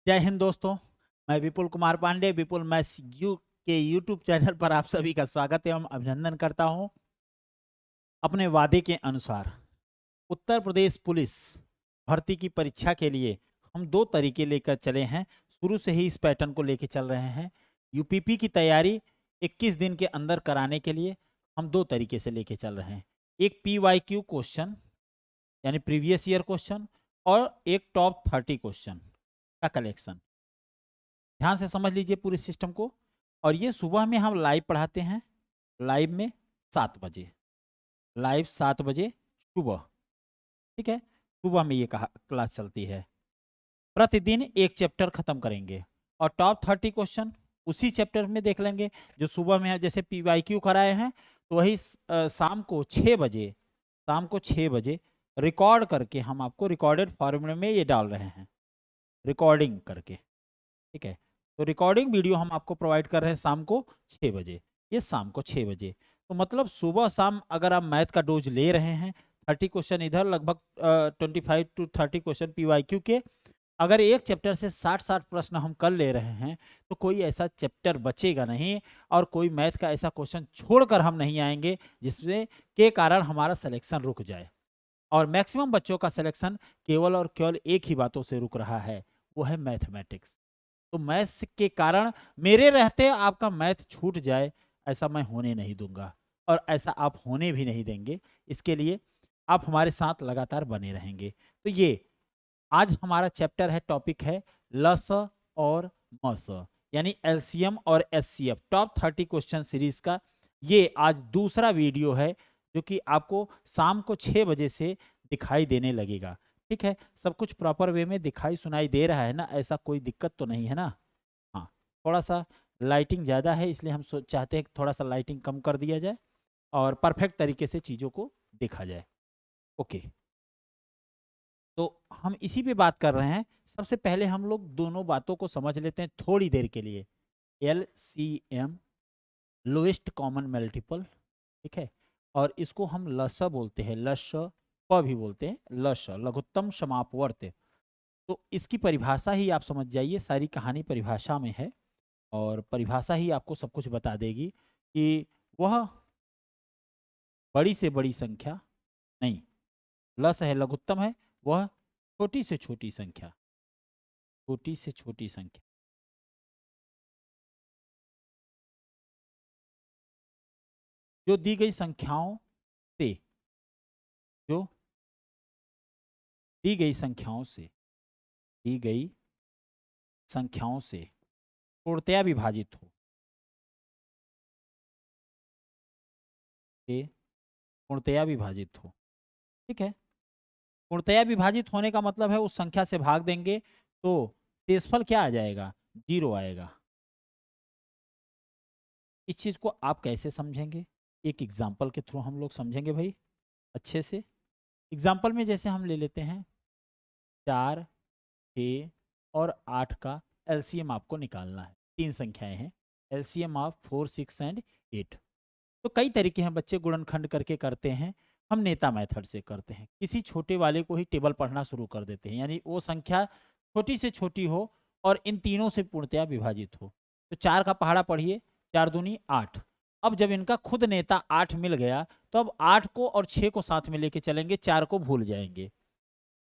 जय हिंद दोस्तों। मैं विपुल कुमार पांडे विपुल मैथ्स यू के यूट्यूब चैनल पर आप सभी का स्वागत एवं अभिनंदन करता हूं। अपने वादे के अनुसार उत्तर प्रदेश पुलिस भर्ती की परीक्षा के लिए हम दो तरीके लेकर चले हैं। शुरू से ही इस पैटर्न को लेकर चल रहे हैं। यूपीपी की तैयारी 21 दिन के अंदर कराने के लिए हम दो तरीके से लेके चल रहे हैं। एक PYQ क्वेश्चन यानी प्रीवियस ईयर क्वेश्चन और एक टॉप 30 क्वेश्चन का कलेक्शन। ध्यान से समझ लीजिए पूरे सिस्टम को। और ये सुबह में हम लाइव पढ़ाते हैं, लाइव में 7 बजे, लाइव 7 बजे सुबह। ठीक है, सुबह में ये क्लास चलती है। प्रतिदिन एक चैप्टर खत्म करेंगे और टॉप 30 क्वेश्चन उसी चैप्टर में देख लेंगे जो सुबह में है। जैसे PYQ कराए हैं तो वही शाम को 6 बजे, शाम को 6 बजे रिकॉर्ड करके हम आपको रिकॉर्डेड फॉर्मेट में ये डाल रहे हैं, रिकॉर्डिंग करके। ठीक है, तो रिकॉर्डिंग वीडियो हम आपको प्रोवाइड कर रहे हैं शाम को 6 बजे। ये शाम को 6 बजे, तो मतलब सुबह शाम अगर आप मैथ का डोज ले रहे हैं, 30 क्वेश्चन इधर, लगभग 25 to 30 क्वेश्चन PYQ के, अगर एक चैप्टर से 60 प्रश्न हम कर ले रहे हैं तो कोई ऐसा चैप्टर बचेगा नहीं और कोई मैथ का ऐसा क्वेश्चन छोड़कर हम नहीं आएंगे जिसमें के कारण हमारा सिलेक्शन रुक जाए। और मैक्सिमम बच्चों का सिलेक्शन केवल और केवल एक ही बातों से रुक रहा है, वो है मैथमेटिक्स। तो मैथ्स के कारण मेरे रहते आपका मैथ छूट जाए, ऐसा मैं होने नहीं दूंगा और ऐसा आप होने भी नहीं देंगे। इसके लिए आप हमारे साथ लगातार बने रहेंगे। तो ये आज हमारा चैप्टर है, टॉपिक है लस और मस, यानी LCM और SCF टॉप 30 क्वेश्चन सीरीज का। ये आज दूसरा वीडियो है जो कि आपको शाम को 6 बजे से दिखाई देने लगेगा। ठीक है, सब कुछ प्रॉपर वे में दिखाई सुनाई दे रहा है ना, ऐसा कोई दिक्कत तो नहीं है ना। हाँ, थोड़ा सा लाइटिंग ज़्यादा है इसलिए हम चाहते हैं कि थोड़ा सा लाइटिंग कम कर दिया जाए और परफेक्ट तरीके से चीज़ों को देखा जाए। ओके, तो हम इसी पे बात कर रहे हैं। सबसे पहले हम लोग दोनों बातों को समझ लेते हैं थोड़ी देर के लिए। LCM लोएस्ट कॉमन मल्टीपल, ठीक है, और इसको हम लस बोलते हैं, लस प भी बोलते हैं, लस लघुत्तम समापवर्त। तो इसकी परिभाषा ही आप समझ जाइए, सारी कहानी परिभाषा में है और परिभाषा ही आपको सब कुछ बता देगी कि वह बड़ी से बड़ी संख्या नहीं, लस है लघुत्तम है, वह छोटी से छोटी संख्या, छोटी से छोटी संख्या जो दी गई संख्याओं से, जो दी गई संख्याओं से, दी गई संख्याओं से पूर्णतया विभाजित हो, पूर्णतया विभाजित हो। ठीक है, पूर्णतया विभाजित होने का मतलब है उस संख्या से भाग देंगे तो शेषफल क्या आ जाएगा, 0 आएगा। इस चीज को आप कैसे समझेंगे, एक एग्जाम्पल के थ्रू हम लोग समझेंगे भाई अच्छे से। एग्जाम्पल में जैसे हम ले लेते हैं 4, 6 और 8 का LCM आपको निकालना है। 3 संख्याएं हैं, LCM ऑफ 4, 6 एंड 8। तो कई तरीके हैं, बच्चे गुणनखंड करके करते हैं, हम नेता मेथड से करते हैं। किसी छोटे वाले को ही टेबल पढ़ना शुरू कर देते हैं, यानी वो संख्या छोटी से छोटी हो और इन तीनों से पूर्णतया विभाजित हो। तो 4 का पहाड़ा पढ़िए, 4 दूनी 8। अब जब इनका खुद नेता 8 मिल गया तो अब 8 को और 6 को साथ में लेके चलेंगे, 4 को भूल जाएंगे।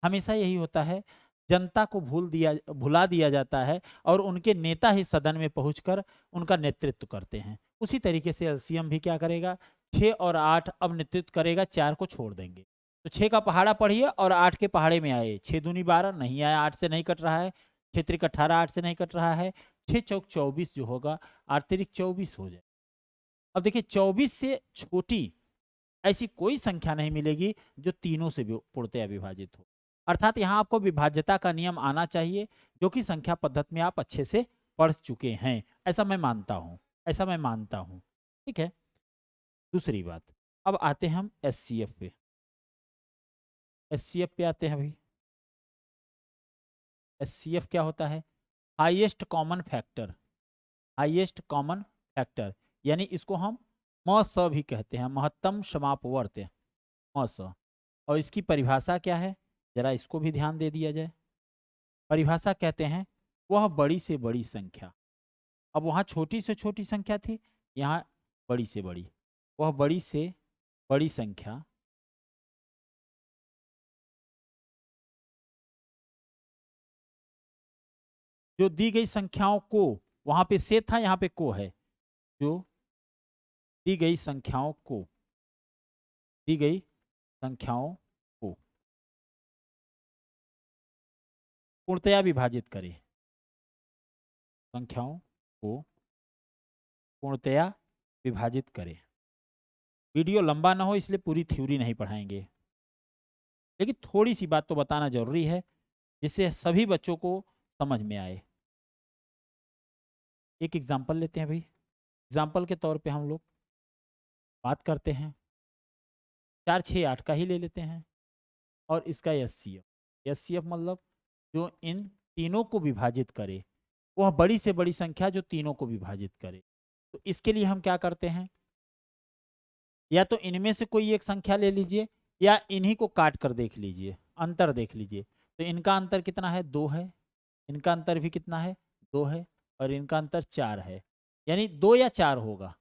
हमेशा यही होता है, जनता को भुला दिया जाता है और उनके नेता ही सदन में पहुंचकर उनका नेतृत्व करते हैं। उसी तरीके से LCM भी क्या करेगा, 6 और 8 अब नेतृत्व करेगा, 4 को छोड़ देंगे। तो 6 का पहाड़ा पढ़िए और 8 के पहाड़े में आए, 6 दूनी 12 नहीं आया, 8 से नहीं कट रहा है, 6 त्रिक 18 8 से नहीं कट रहा है, 6 चौक 24 जो होगा, 8 त्रिक 24 हो जाए। अब देखिए 24 से छोटी ऐसी कोई संख्या नहीं मिलेगी जो तीनों से पूर्णतया विभाजित हो। अर्थात यहाँ आपको विभाज्यता का नियम आना चाहिए, जो कि संख्या पद्धति में आप अच्छे से पढ़ चुके हैं, ऐसा मैं मानता हूँ, ऐसा मैं मानता हूँ। ठीक है, दूसरी बात, अब आते हैं हम SCF पे। SCF पे आते हैं भाई। SCF क्या होता है, highest common factor, highest common factor, यानी इसको हम मस भी कहते हैं, महत्तम समापवर्त, मस। और इसकी परिभाषा क्या है, जरा इसको भी ध्यान दे दिया जाए। परिभाषा कहते हैं वह बड़ी से बड़ी संख्या। अब वहाँ छोटी से छोटी संख्या थी, यहाँ बड़ी से बड़ी। वह बड़ी से बड़ी संख्या जो दी गई संख्याओं को, वहां पे से था, यहाँ पे को है, जो दी गई संख्याओं को, दी गई संख्याओं को पूर्णतया विभाजित करे, संख्याओं को पूर्णतया विभाजित करे। वीडियो लंबा ना हो इसलिए पूरी थ्योरी नहीं पढ़ाएंगे, लेकिन थोड़ी सी बात तो बताना जरूरी है जिससे सभी बच्चों को समझ में आए। एक एग्जाम्पल लेते हैं भाई। एग्जाम्पल के तौर पे हम लोग बात करते हैं 4, 6, 8 का ही ले लेते हैं, और इसका एचसीएफ। एचसीएफ मतलब जो इन तीनों को विभाजित करे, वह बड़ी से बड़ी संख्या जो तीनों को विभाजित करे। तो इसके लिए हम क्या करते हैं, या तो इनमें से कोई एक संख्या ले लीजिए, या इन्हीं को काट कर देख लीजिए, अंतर देख लीजिए। तो इनका अंतर कितना है, 2 है। इनका अंतर भी कितना है, 2 है। और इनका अंतर 4 है, यानी 2 या 4 होगा।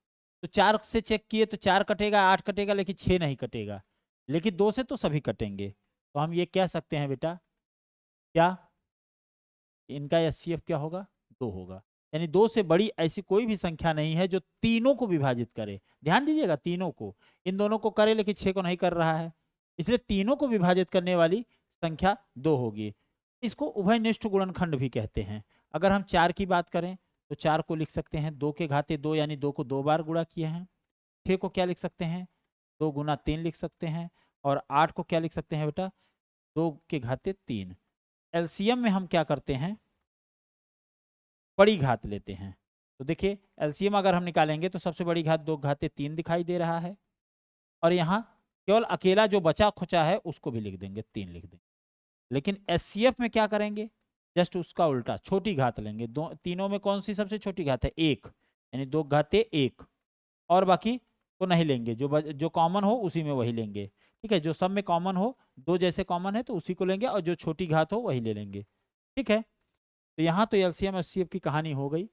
तो 4 से चेक किए तो 4 कटेगा, 8 कटेगा, लेकिन 6 नहीं कटेगा। लेकिन 2 से तो सभी कटेंगे। तो हम ये कह सकते हैं बेटा, क्या इनका एचसीएफ क्या होगा, 2 होगा। यानी 2 से बड़ी ऐसी कोई भी संख्या नहीं है जो तीनों को विभाजित करे। ध्यान दीजिएगा, तीनों को, इन दोनों को करे लेकिन 6 को नहीं कर रहा है, इसलिए तीनों को विभाजित करने वाली संख्या 2 होगी। इसको उभयनिष्ठ गुणनखंड भी कहते हैं। अगर हम 4 की बात करें तो 4 को लिख सकते हैं 2 के घाते 2, यानी 2 को 2 बार गुणा किए हैं। 6 को क्या लिख सकते हैं, 2 गुना 3 लिख सकते हैं। और 8 को क्या लिख सकते हैं बेटा, 2 के घाते 3। एलसीएम में हम क्या करते हैं, बड़ी घात लेते हैं। तो देखिए एलसीएम अगर हम निकालेंगे तो सबसे बड़ी घात 2 घाते 3 दिखाई दे रहा है, और यहाँ केवल अकेला जो बचा खुचा है उसको भी लिख देंगे, 3 लिख देंगे। लेकिन एचसीएफ में क्या करेंगे, जस्ट उसका उल्टा, छोटी घात लेंगे। तीनों में कौन सी सबसे छोटी घात है, 1, यानी 2 घाते 1, और बाकी को नहीं लेंगे, जो कॉमन हो उसी में वही लेंगे। ठीक है, जो सब में कॉमन हो, 2 जैसे कॉमन है तो उसी को लेंगे, और जो छोटी घात हो वही ले लेंगे। ठीक है, तो यहाँ तो एलसीएम एचसीएफ की कहानी हो गई।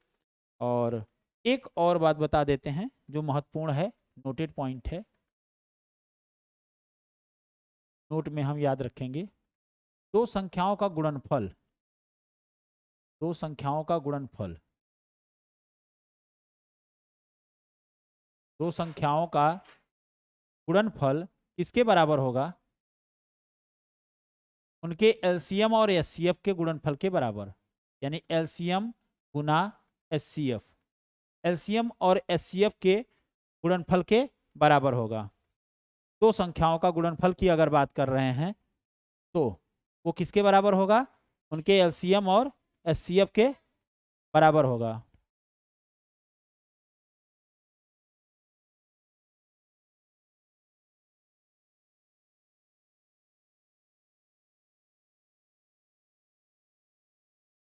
और एक और बात बता देते हैं जो महत्वपूर्ण है, नोटेड पॉइंट है, नोट में हम याद रखेंगे। दो संख्याओं का गुणनफल, दो संख्याओं का गुणनफल, दो संख्याओं का गुणनफल किसके बराबर होगा, उनके एलसीएम और एचसीएफ के गुणनफल के बराबर। यानी एलसीएम गुना एचसीएफ, एलसीएम और एचसीएफ के गुणनफल के बराबर होगा। दो संख्याओं का गुणनफल की अगर बात कर रहे हैं तो वो किसके बराबर होगा, उनके एलसीएम और एचसीएफ के बराबर होगा।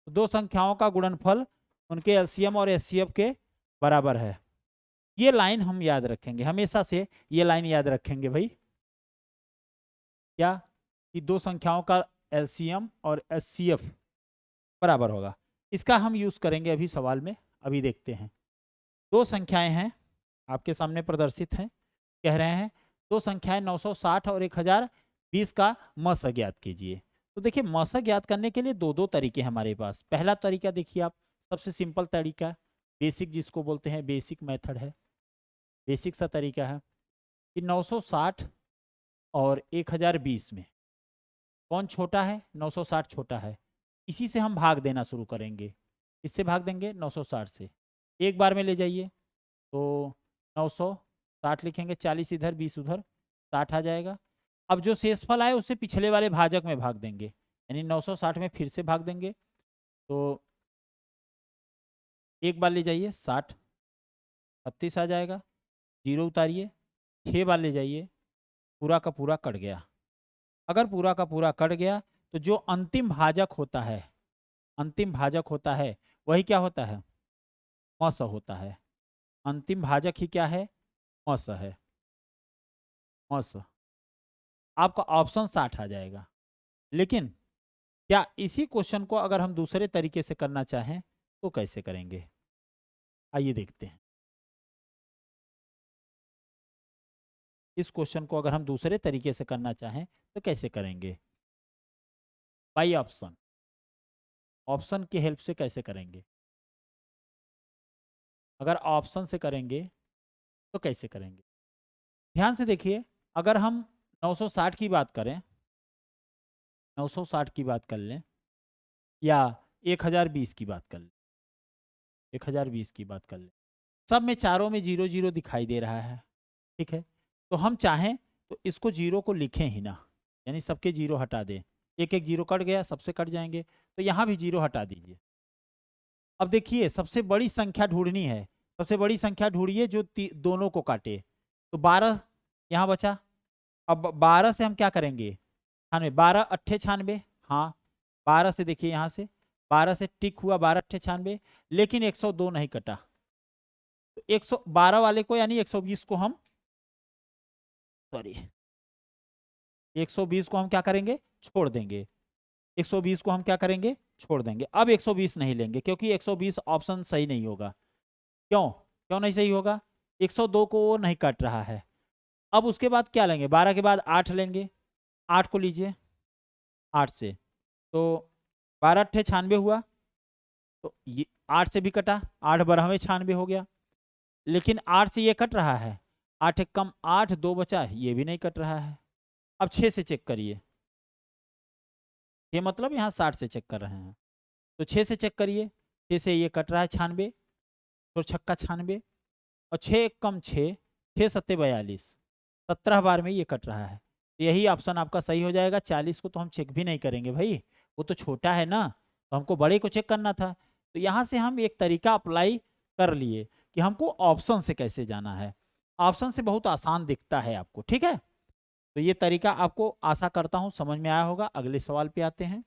दो संख्याओं का गुणनफल उनके एलसीएम और एचसीएफ के बराबर है। ये लाइन हम याद रखेंगे, हमेशा से ये लाइन याद रखेंगे भाई, क्या कि दो संख्याओं का एलसीएम और एचसीएफ बराबर होगा। इसका हम यूज करेंगे अभी सवाल में, अभी देखते हैं। दो संख्याएं हैं आपके सामने प्रदर्शित हैं, कह रहे हैं दो संख्याएं 960 और 1020 का मस ज्ञात कीजिए। तो देखिए मस ज्ञात करने के लिए दो तरीके हैं हमारे पास। पहला तरीका देखिए आप, सबसे सिंपल तरीका, बेसिक जिसको बोलते हैं, बेसिक मेथड है, बेसिक सा तरीका है कि 960 और 1020 में कौन छोटा है, 960 छोटा है। इसी से हम भाग देना शुरू करेंगे। इससे भाग देंगे 960 से, एक बार में ले जाइए तो 960 लिखेंगे, 40 इधर 20 उधर, 60 आ जाएगा। अब जो शेषफल आए उससे पिछले वाले भाजक में भाग देंगे, यानी 960 में फिर से भाग देंगे। तो एक बार ले जाइए 60, 36 आ जाएगा, 0 उतारिए, 6 बार ले जाइए, पूरा का पूरा कट गया। अगर पूरा का पूरा कट गया तो जो अंतिम भाजक होता है, अंतिम भाजक होता है वही क्या होता है, मस होता है। अंतिम भाजक ही क्या है, मस है, मस। आपका ऑप्शन 60 आ जाएगा। लेकिन क्या इसी क्वेश्चन को अगर हम दूसरे तरीके से करना चाहें तो कैसे करेंगे, आइए देखते हैं। इस क्वेश्चन को अगर हम दूसरे तरीके से करना चाहें तो कैसे करेंगे, बाई ऑप्शन, ऑप्शन की हेल्प से कैसे करेंगे। अगर ऑप्शन से करेंगे तो कैसे करेंगे, ध्यान से देखिए। अगर हम 960 की बात करें, 960 की बात कर लें, या 1020 की बात कर लें, 1020 की बात कर लें, सब में चारों में 0 0 दिखाई दे रहा है, ठीक है। तो हम चाहें तो इसको 0 को लिखें ही ना, यानी सबके 0 हटा दें, एक एक 0 कट गया, सबसे कट जाएंगे, तो यहाँ भी 0 हटा दीजिए। अब देखिए सबसे बड़ी संख्या ढूंढनी है, सबसे बड़ी संख्या ढूंढिए जो दोनों को काटे। तो 12 यहाँ बचा। अब 12 से हम क्या करेंगे, 96, 12 अट्ठे 96, हाँ 12 से देखिए यहाँ से 12 से टिक हुआ, 12 अट्ठे 96, लेकिन 102 नहीं कटा। तो 112 वाले को यानी 120 को हम, सॉरी 120 को हम क्या करेंगे, छोड़ देंगे। 120 को हम क्या करेंगे, छोड़ देंगे। अब 120 नहीं लेंगे क्योंकि 120 ऑप्शन सही नहीं होगा। क्यों क्यों नहीं सही होगा, 102 को वो नहीं काट रहा है। अब उसके बाद क्या लेंगे, 12 के बाद 8 लेंगे, 8 को लीजिए, 8 से तो 12 अट्ठे 96 हुआ, तो ये 8 से भी कटा, 8 12वें 96 हो गया। लेकिन 8 से ये कट रहा है, 8 एक कम 8, 2 बचा, ये भी नहीं कट रहा है। अब 6 से चेक करिए, ये मतलब यहाँ 60 से चेक कर रहे हैं, तो 6 से चेक करिए, 6 से ये कट रहा है 96, तो छक्का 96, और 6 एक कम 6, 6 सत्ते 42, 17 बार में ये कट रहा है। तो यही ऑप्शन आपका सही हो जाएगा। 40 को तो हम चेक भी नहीं करेंगे भाई, वो तो छोटा है ना, तो हमको बड़े को चेक करना था। तो यहाँ से हम एक तरीका अप्लाई कर लिए कि हमको ऑप्शन से कैसे जाना है। ऑप्शन से बहुत आसान दिखता है आपको, ठीक है। तो ये तरीका आपको आशा करता हूँ समझ में आया होगा। अगले सवाल पे आते हैं।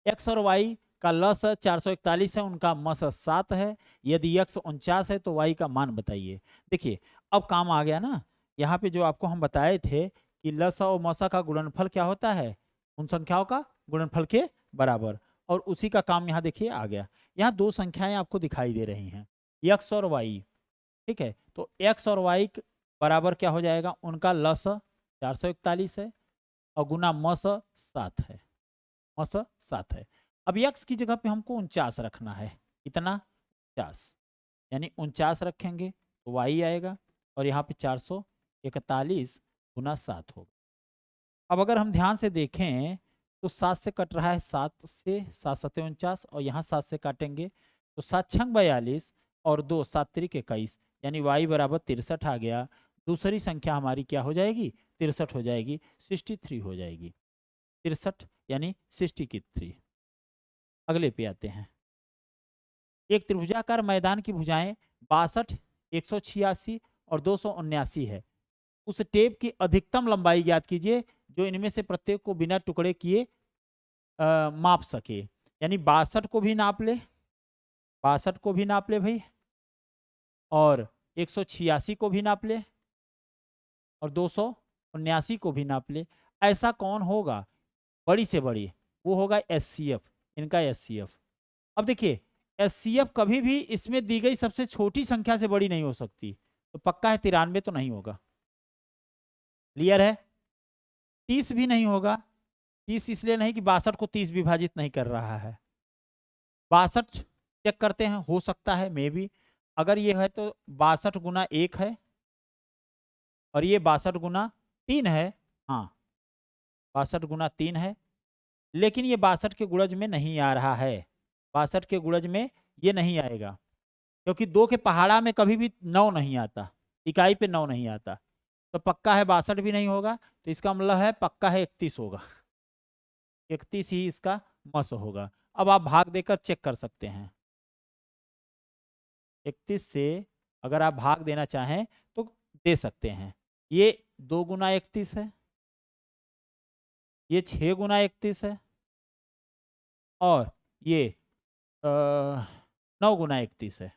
एक्स और वाई का लस 441 है, उनका मस 7 है। यदि एक्स 49 है तो वाई का मान बताइए। देखिए अब काम आ गया ना, यहाँ पे जो आपको हम बताए थे कि लस और मसा का गुणनफल क्या होता है, उन संख्याओं का गुणनफल के बराबर, और उसी का काम यहाँ देखिए आ गया। यहाँ दो संख्याएं आपको दिखाई दे रही हैं, एक्स और वाई, ठीक है। तो एक्स और वाई बराबर क्या हो जाएगा, उनका लस 441 है और गुना मस 7 है, मस 7 है। अब यक्स की जगह पे हमको 49 रखना है, इतना 49, यानी 49 रखेंगे तो वाई आएगा, और यहाँ पे 441 गुना 7 होगा। अब अगर हम ध्यान से देखें तो 7 से कट रहा है, 7 से 7 सत्ते 49, और यहाँ 7 से काटेंगे तो 7 छंग 42 और 2 7 त्रिक 21, यानी वाई बराबर 63 आ गया। दूसरी संख्या हमारी क्या हो जाएगी, 63 हो जाएगी, 63 हो जाएगी, 63 यानी 63। अगले पे आते हैं। एक त्रिभुजाकार मैदान की भुजाएं 62, 186 और 279 है। उस टेप की अधिकतम लंबाई ज्ञात कीजिए जो इनमें से प्रत्येक को बिना टुकड़े किए माप सके। यानी 62 को भी नाप ले, 62 को भी नाप ले भाई, और 186 को भी नाप ले, और 279 को भी नाप ले। ऐसा कौन होगा, बड़ी से बड़ी, वो होगा एचसीएफ, इनका एचसीएफ। अब देखिए एचसीएफ कभी भी इसमें दी गई सबसे छोटी संख्या से बड़ी नहीं हो सकती, तो पक्का है 93 तो नहीं होगा, क्लियर है। 30 भी नहीं होगा, 30 इसलिए नहीं कि 62 को 30 विभाजित नहीं कर रहा है। 62 चेक करते हैं, हो सकता है मे बी, अगर ये है तो 62 गुना 1 है, और ये 62 गुना 3 है, हाँ 62 गुना 3 है, लेकिन ये 62 के गुणज में नहीं आ रहा है, 62 के गुणज में ये नहीं आएगा, क्योंकि 2 के पहाड़ा में कभी भी 9 नहीं आता, इकाई पे 9 नहीं आता, तो पक्का है 62 भी नहीं होगा। तो इसका मतलब है पक्का है 31 होगा, 31 ही इसका मस होगा। अब आप भाग देकर चेक कर सकते हैं, 31 से अगर आप भाग देना चाहें तो दे सकते हैं। ये 2 गुना 31 है, ये 6 गुना 31 है, और ये 9 गुना 31 है।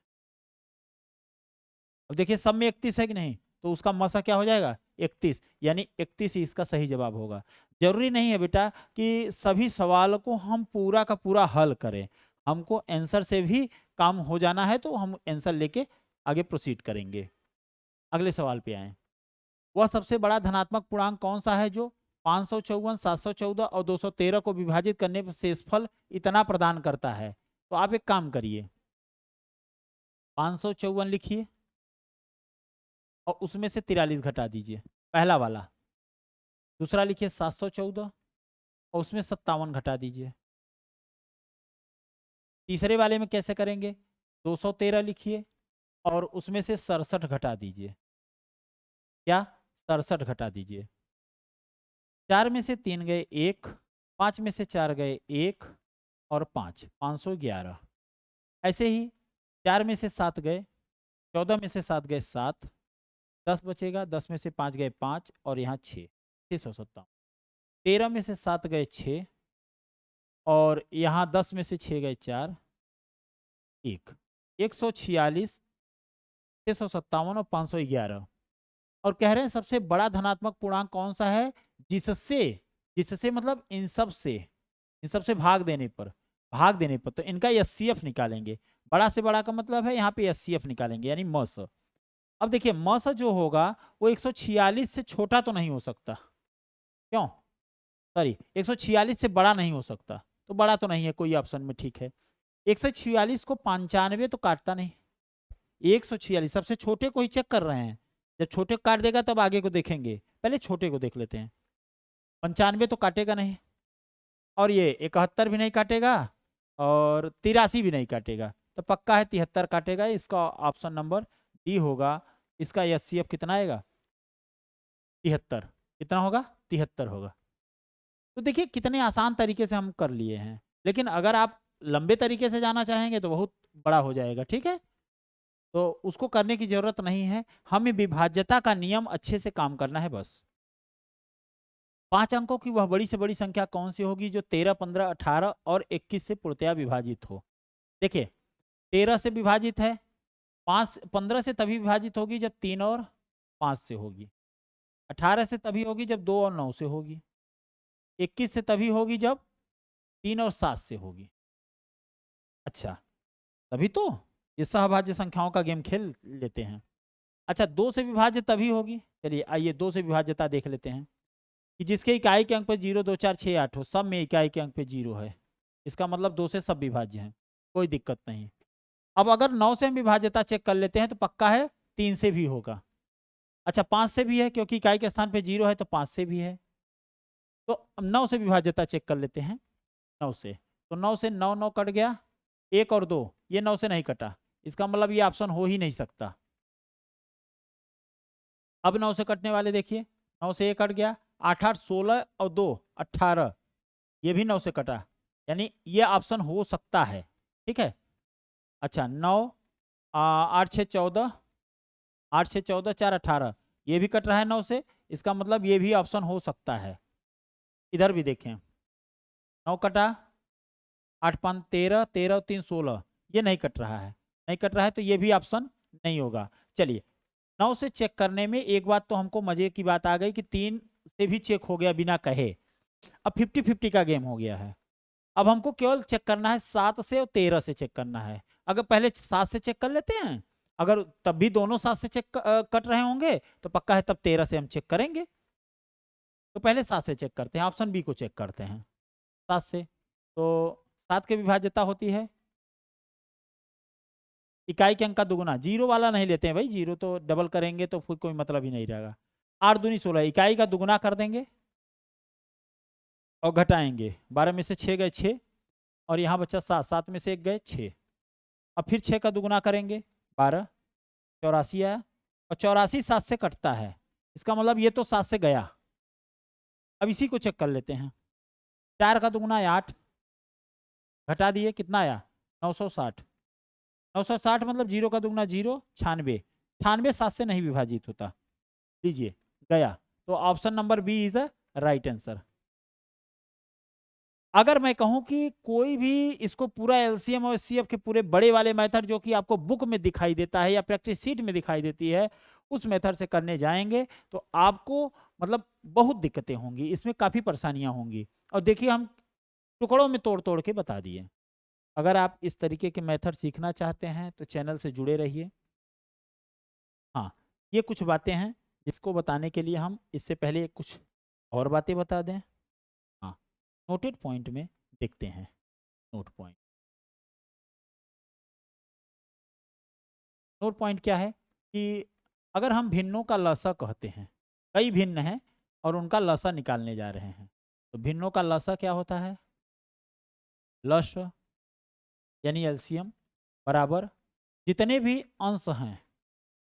अब देखिए सब में 31 है कि नहीं, तो उसका मसा क्या हो जाएगा, 31, यानी 31 ही इसका सही जवाब होगा। जरूरी नहीं है बेटा कि सभी सवाल को हम पूरा का पूरा हल करें, हमको आंसर से भी काम हो जाना है तो हम आंसर लेके आगे प्रोसीड करेंगे। अगले सवाल पे आए। वह सबसे बड़ा धनात्मक पूर्णांक कौन सा है जो 554, 714 और 213 को विभाजित करने पर शेषफल इतना प्रदान करता है? तो आप एक काम करिए, 554 लिखिए और उसमें से 43 घटा दीजिए, पहला वाला। दूसरा लिखिए 714 और उसमें 57 घटा दीजिए। तीसरे वाले में कैसे करेंगे, 213 लिखिए और उसमें से 67 घटा दीजिए। क्या, 67 घटा दीजिए। 4 में से 3 गए 1, 5 में से 4 गए 1 और 5, 511। ऐसे ही 4 में से 7 गए, 14 में से 7 गए 7, 10 बचेगा, 10 में से 5 गए 5 और यहाँ 6, 657। 13 में से 7 गए 6 और यहाँ 10 में से 6 गए 4, 1, 146, 657 और 511। और कह रहे हैं सबसे बड़ा धनात्मक पूर्णांक कौन सा है जिससे, जिससे मतलब इन सब से भाग देने पर, तो इनका एचसीएफ निकालेंगे। बड़ा से बड़ा का मतलब है यहाँ पे एचसीएफ निकालेंगे, यानी मस। अब देखिए मस जो होगा वो 146 से छोटा तो नहीं हो सकता, क्यों, सॉरी 146 से बड़ा नहीं हो सकता, तो बड़ा तो नहीं है कोई ऑप्शन में, ठीक है। 146 को 95 तो काटता नहीं, 146 सबसे छोटे को ही चेक कर रहे हैं, जब छोटे को काट देगा तब आगे को देखेंगे, पहले छोटे को देख लेते हैं। 95 तो काटेगा नहीं, और ये 71 भी नहीं काटेगा और 83 भी नहीं काटेगा, तो पक्का है 73 काटेगा। इसका ऑप्शन नंबर डी होगा। इसका एचसीएफ कितना आएगा, 73। कितना होगा, 73 होगा। तो देखिए कितने आसान तरीके से हम कर लिए हैं, लेकिन अगर आप लंबे तरीके से जाना चाहेंगे तो बहुत बड़ा हो जाएगा, ठीक है, तो उसको करने की जरूरत नहीं है। हमें विभाज्यता का नियम अच्छे से काम करना है बस। 5 अंकों की वह बड़ी से बड़ी संख्या कौन सी होगी जो 13, 15, 18 और 21 से पूर्णतया विभाजित हो? देखिए 13 से विभाजित है, 15 से तभी विभाजित होगी जब 3 और 5 से होगी, 18 से तभी होगी जब 2 और 9 से होगी, 21 से तभी होगी जब 3 और 7 से होगी। अच्छा, तभी तो ये सहभाज्य संख्याओं का गेम खेल लेते हैं। अच्छा, 2 से विभाजित तभी होगी, चलिए आइए 2 से विभाज्यता देख लेते हैं कि जिसके इकाई के अंक पे 0, 2, 4, 6, 8 हो, सब में इकाई के अंक पे 0 है, इसका मतलब 2 से सब विभाज्य हैं, कोई दिक्कत नहीं। अब अगर 9 से हम विभाज्यता चेक कर लेते हैं तो पक्का है 3 से भी होगा। अच्छा 5 से भी है, क्योंकि इकाई के स्थान पे 0 है तो 5 से भी है। तो 9 से विभाज्यता चेक कर लेते हैं, 9 से, तो 9 से 9, 9 कट गया, 1 और 2, ये 9 से नहीं कटा, इसका मतलब ये ऑप्शन हो ही नहीं सकता। अब 9 से कटने वाले देखिए, 9 से 1 कट गया, 8, 8, 16 और 2, 18, ये भी 9 से कटा, यानी ये ऑप्शन हो सकता है, ठीक है। अच्छा 9, 8, 6, 14, 8, 6, 14, 4, 18, ये भी कट रहा है 9 से, इसका मतलब ये भी ऑप्शन हो सकता है। इधर भी देखें, 9 कटा, 8, 5, 13, 13 और 3, 16, ये नहीं कट रहा है, नहीं कट रहा है तो ये भी ऑप्शन नहीं होगा। चलिए 9 से चेक करने में एक बात तो हमको मजे की बात आ गई कि 3 से भी चेक हो गया बिना कहे, अब 50-50 का गेम हो गया है। अब हमको केवल चेक करना है 7 से और 13 से चेक करना है। अगर पहले 7 से चेक कर लेते हैं, अगर तब भी दोनों 7 से चेक कट रहे होंगे तो पक्का है तब 13 से हम चेक करेंगे। तो पहले 7 से चेक करते हैं, ऑप्शन बी को चेक करते हैं 7 से। तो 7 की विभाज्यता होती है इकाई के अंक का दुगुना, 0 वाला नहीं लेते हैं भाई, 0 तो डबल करेंगे तो फिर कोई मतलब ही नहीं रहेगा। 8 दूनी 16, इकाई का दुगुना कर देंगे और घटाएंगे, 12 में से 6 गए 6 और यहाँ बचा 7, 7 में से 1 गए 6, अब फिर 6 का दुगुना करेंगे 12, 84 आया, और 84 7 से कटता है, इसका मतलब ये तो 7 से गया। अब इसी को चेक कर लेते हैं, 4 का दुगुना 8, घटा दिए कितना आया 960, 960 मतलब 0 का दुगुना 0, 96, 96 7 से नहीं विभाजित होता, लीजिए गया। तो option number B is a right answer. अगर मैं कहूं कि कोई भी इसको पूरा एलसीएम और एचसीएफ के पूरे बड़े वाले मेथड जो कि आपको बुक में दिखाई देता है या प्रैक्टिस सीट में दिखाई देती है, उस मेथड से करने जाएंगे तो आपको मतलब बहुत दिक्कतें होंगी, इसमें काफ़ी परेशानियां होंगी। और देखिए हम टुकड़ों में तोड़ तोड़ के बता दिए। अगर आप इस तरीके के मेथड सीखना चाहते हैं तो चैनल से जुड़े रहिए। हाँ, ये कुछ बातें हैं जिसको बताने के लिए हम इससे पहले कुछ और बातें बता दें। हाँ, नोटेड पॉइंट में देखते हैं। नोट पॉइंट, नोट पॉइंट क्या है कि अगर हम भिन्नों का लसा कहते हैं, कई भिन्न हैं और उनका लसा निकालने जा रहे हैं, तो भिन्नों का लसा क्या होता है? लस यानी एलसीएम बराबर जितने भी अंश हैं,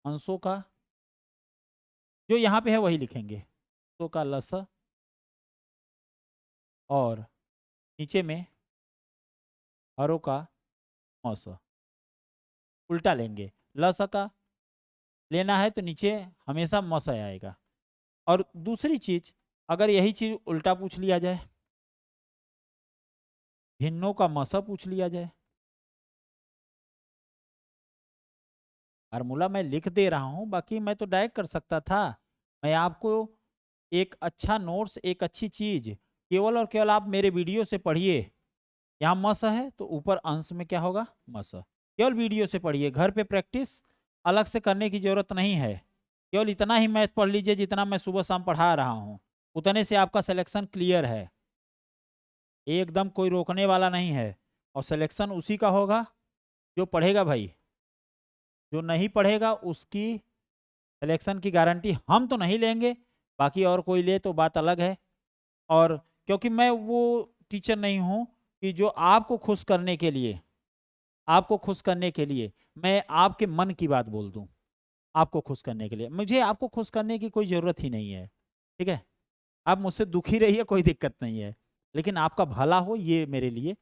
अंशों का जो यहाँ पे है वही लिखेंगे, अंशों का लसा और नीचे में हरों का औसत। उल्टा लेंगे, लसा का लेना है तो नीचे हमेशा मस आएगा। और दूसरी चीज, अगर यही चीज उल्टा पूछ लिया जाए, भिन्नों का मसा पूछ लिया जाए, फार्मूला मैं लिख दे रहा हूं, बाकी मैं तो डायरेक्ट कर सकता था। मैं आपको एक अच्छा नोट्स, एक अच्छी चीज, केवल और केवल आप मेरे वीडियो से पढ़िए। यहाँ मस है तो ऊपर अंश में क्या होगा? मस। केवल वीडियो से पढ़िए, घर पे प्रैक्टिस अलग से करने की जरूरत नहीं है। केवल इतना ही मैथ पढ़ लीजिए जितना मैं सुबह शाम पढ़ा रहा हूँ, उतने से आपका सिलेक्शन क्लियर है, एकदम कोई रोकने वाला नहीं है। और सिलेक्शन उसी का होगा जो पढ़ेगा भाई, जो नहीं पढ़ेगा उसकी सिलेक्शन की गारंटी हम तो नहीं लेंगे, बाकी और कोई ले तो बात अलग है। और क्योंकि मैं वो टीचर नहीं हूँ कि जो आपको खुश करने के लिए, आपको खुश करने के लिए मैं आपके मन की बात बोल दूं। आपको खुश करने के लिए, मुझे आपको खुश करने की कोई ज़रूरत ही नहीं है, ठीक है? आप मुझसे दुखी रहिए, कोई दिक्कत नहीं है, लेकिन आपका भला हो ये मेरे लिए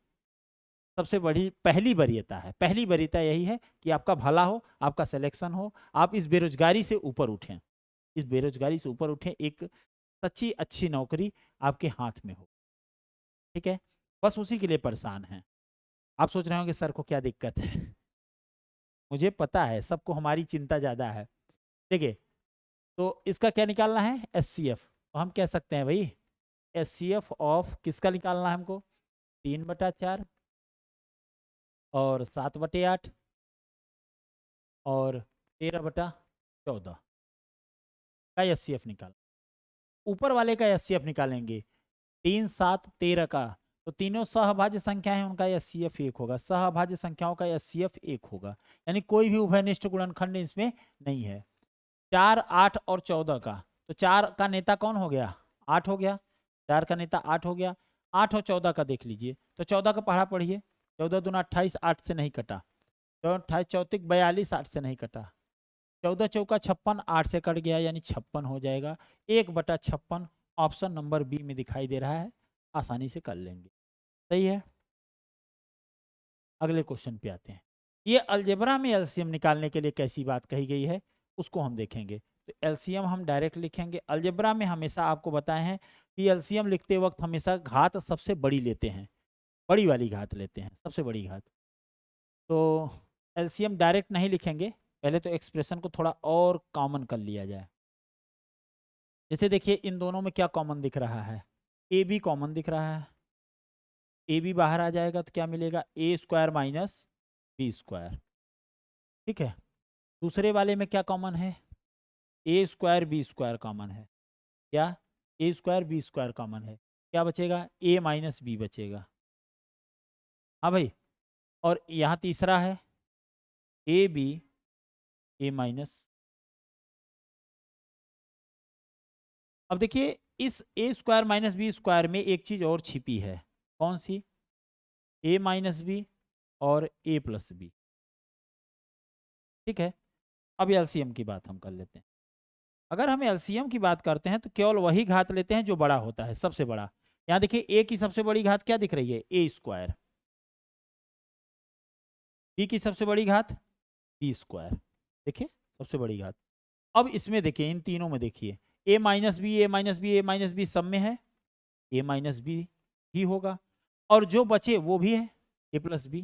सबसे बड़ी पहली वरीयता है। पहली वरीयता यही है कि आपका भला हो, आपका सिलेक्शन हो, आप इस बेरोजगारी से ऊपर उठें, इस बेरोजगारी से ऊपर उठें, एक सच्ची अच्छी नौकरी आपके हाथ में हो, ठीक है? बस उसी के लिए परेशान हैं। आप सोच रहे होंगे सर को क्या दिक्कत है? मुझे पता है सबको हमारी चिंता ज़्यादा है। देखिए, तो इसका क्या निकालना है? एचसीएफ। तो हम कह सकते हैं भाई एचसीएफ ऑफ किसका निकालना है हमको? 3/4 और 7/8 और 13/14 का एचसीएफ निकाल। ऊपर वाले का एचसीएफ निकालेंगे, 3, 7, 13 का, तो तीनों सहभाज्य संख्या है, उनका एचसीएफ 1 होगा। सहभाज्य संख्याओं का एचसीएफ 1 होगा, यानी कोई भी उभयनिष्ठ गुणनखंड इसमें नहीं है। 4, 8 और 14 का, तो 4 का नेता कौन हो गया? 8 हो गया। 4 का नेता 8 हो गया। 8 और 14 का देख लीजिए, तो 14 का पढ़ा पढ़िए। 14 दूना 28, 8 से नहीं कटा। 28 चौतिक 42, 8 से नहीं कटा। 14 चौका 56, 8 से कट गया, यानी 56 हो जाएगा। 1/56 ऑप्शन नंबर बी में दिखाई दे रहा है, आसानी से कर लेंगे। सही है। अगले क्वेश्चन पे आते हैं। ये अलजेब्रा में एलसीएम निकालने के लिए कैसी बात कही गई है उसको हम देखेंगे। तो एलसीएम हम डायरेक्ट लिखेंगे। अलजेब्रा में हमेशा आपको बताए हैं कि एलसीएम लिखते वक्त हमेशा घात सबसे बड़ी लेते हैं, बड़ी वाली घात लेते हैं, सबसे बड़ी घात। तो एलसीएम डायरेक्ट नहीं लिखेंगे, पहले तो एक्सप्रेशन को थोड़ा और कॉमन कर लिया जाए। जैसे देखिए इन दोनों में क्या कॉमन दिख रहा है? ए बी कॉमन दिख रहा है। ए बी बाहर आ जाएगा तो क्या मिलेगा? A² minus B²। ठीक है। दूसरे वाले में क्या कॉमन है? A² B² कॉमन है। क्या? A² B² कॉमन है। क्या बचेगा? A माइनस बी बचेगा। हाँ भाई। और यहाँ तीसरा है ए बी ए माइनस। अब देखिए इस A² माइनस B² में एक चीज और छिपी है, कौन सी? A माइनस बी और A प्लस बी। ठीक है। अब एलसीएम की बात हम कर लेते हैं। अगर हम एलसीएम की बात करते हैं तो केवल वही घात लेते हैं जो बड़ा होता है, सबसे बड़ा। यहाँ देखिए ए की सबसे बड़ी घात क्या दिख रही है? A²। बी की सबसे बड़ी घात B²। देखिए सबसे बड़ी घात। अब इसमें देखिए इन तीनों में देखिए A minus B A minus B A minus B सब में है, A माइनस बी ही होगा, और जो बचे वो भी है A प्लस बी।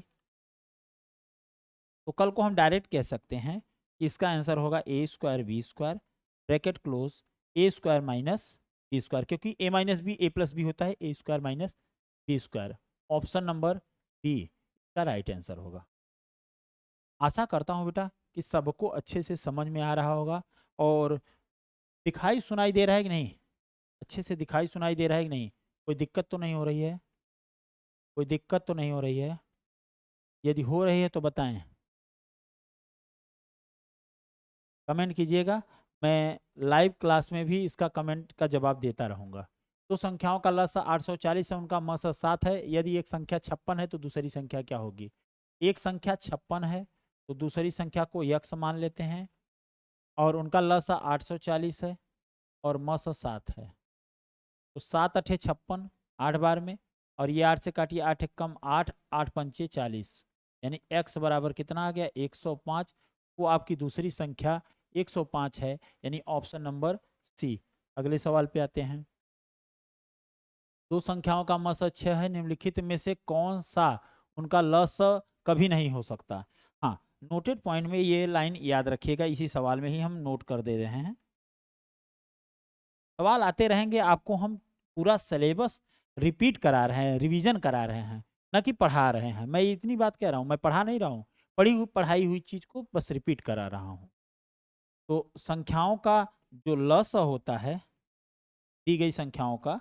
तो कल को हम डायरेक्ट कह सकते हैं इसका आंसर होगा A square B square bracket close A square minus B square, क्योंकि A minus B A plus B होता है, A square minus B square. Option number B का राइट आंसर होगा। आशा करता हूँ बेटा कि सबको अच्छे से समझ में आ रहा होगा और दिखाई सुनाई दे रहा है कि नहीं, अच्छे से दिखाई सुनाई दे रहा है कि नहीं, कोई दिक्कत तो नहीं हो रही है, कोई दिक्कत तो नहीं हो रही है? यदि हो रही है तो बताएं, कमेंट कीजिएगा। मैं लाइव क्लास में भी इसका कमेंट का जवाब देता रहूँगा। तो संख्याओं का लसा 840 है, उनका मसा 7 है। यदि एक संख्या 56 है तो दूसरी संख्या क्या होगी? एक संख्या 56 है तो दूसरी संख्या को यक्ष मान लेते हैं और उनका लसा 840 है और मसा 7 है। तो 7 अठे 56, 8 बार में, और ये 8 से काटिए, 8 एक कम 8, 8 पंचे 40, यानी x बराबर कितना आ गया? 105। वो आपकी दूसरी संख्या 105 है, यानी ऑप्शन नंबर सी। अगले सवाल पे आते हैं। दो संख्याओं का मस 6 है, निम्नलिखित में से कौन सा उनका लस कभी नहीं हो सकता? हाँ, नोटेड पॉइंट में ये लाइन याद रखिएगा, इसी सवाल में ही हम नोट कर दे रहे हैं। सवाल आते रहेंगे, आपको हम पूरा सिलेबस रिपीट करा रहे हैं, रिवीजन करा रहे हैं, न कि पढ़ा रहे हैं। मैं इतनी बात कह रहा हूँ, मैं पढ़ा नहीं रहा हूँ, पढ़ाई हुई चीज को बस रिपीट करा रहा हूँ। तो संख्याओं का जो लस होता है, दी गई संख्याओं का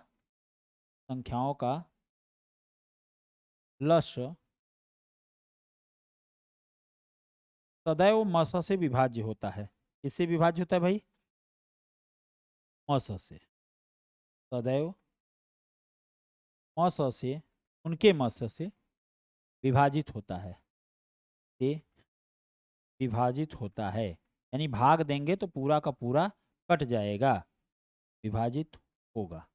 लस सदैव मस से विभाज्य होता है। किससे विभाज्य होता है भाई? मस से। सदैव मस से, उनके मस से विभाजित होता है, से विभाजित होता है, यानी भाग देंगे तो पूरा का पूरा कट जाएगा, विभाजित होगा।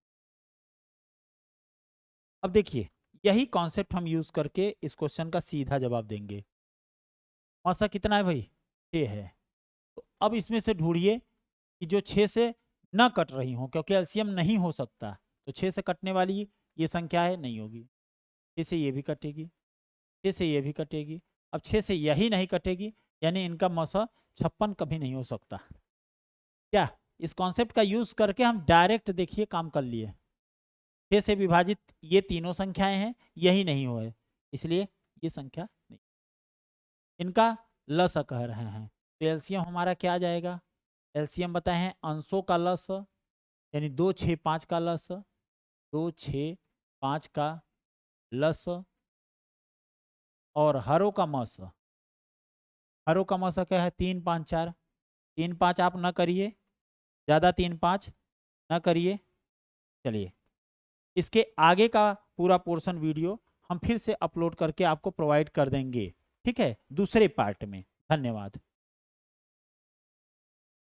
अब देखिए, यही कॉन्सेप्ट हम यूज करके इस क्वेश्चन का सीधा जवाब देंगे। मसा कितना है भाई? 6 है। तो अब इसमें से ढूंढिए कि जो 6 से न कट रही हो, क्योंकि एलसीएम नहीं हो सकता, तो 6 से कटने वाली ये संख्या है, नहीं होगी। 6 से ये भी कटेगी, 6 से ये भी कटेगी। अब 6 से यही नहीं कटेगी, यानी इनका मसा 56 कभी नहीं हो सकता। क्या इस कॉन्सेप्ट का यूज करके हम डायरेक्ट देखिए काम कर लिए। 6 से विभाजित ये तीनों संख्याएं हैं, यही नहीं हो है, इसलिए ये संख्या नहीं। इनका लस कह रहे हैं, तो एलसीएम हमारा क्या आ जाएगा? एलसीएम बताए हैं अंशों का लस, यानी 2 6 5 का लस, 2 6 5 का लस, और हरों का मस, हरों का मस क्या है? 3 5 4। 3 5 आप न करिए, ज़्यादा 3 5 न करिए। चलिए, इसके आगे का पूरा पोर्शन वीडियो हम फिर से अपलोड करके आपको प्रोवाइड कर देंगे, ठीक है, दूसरे पार्ट में। धन्यवाद।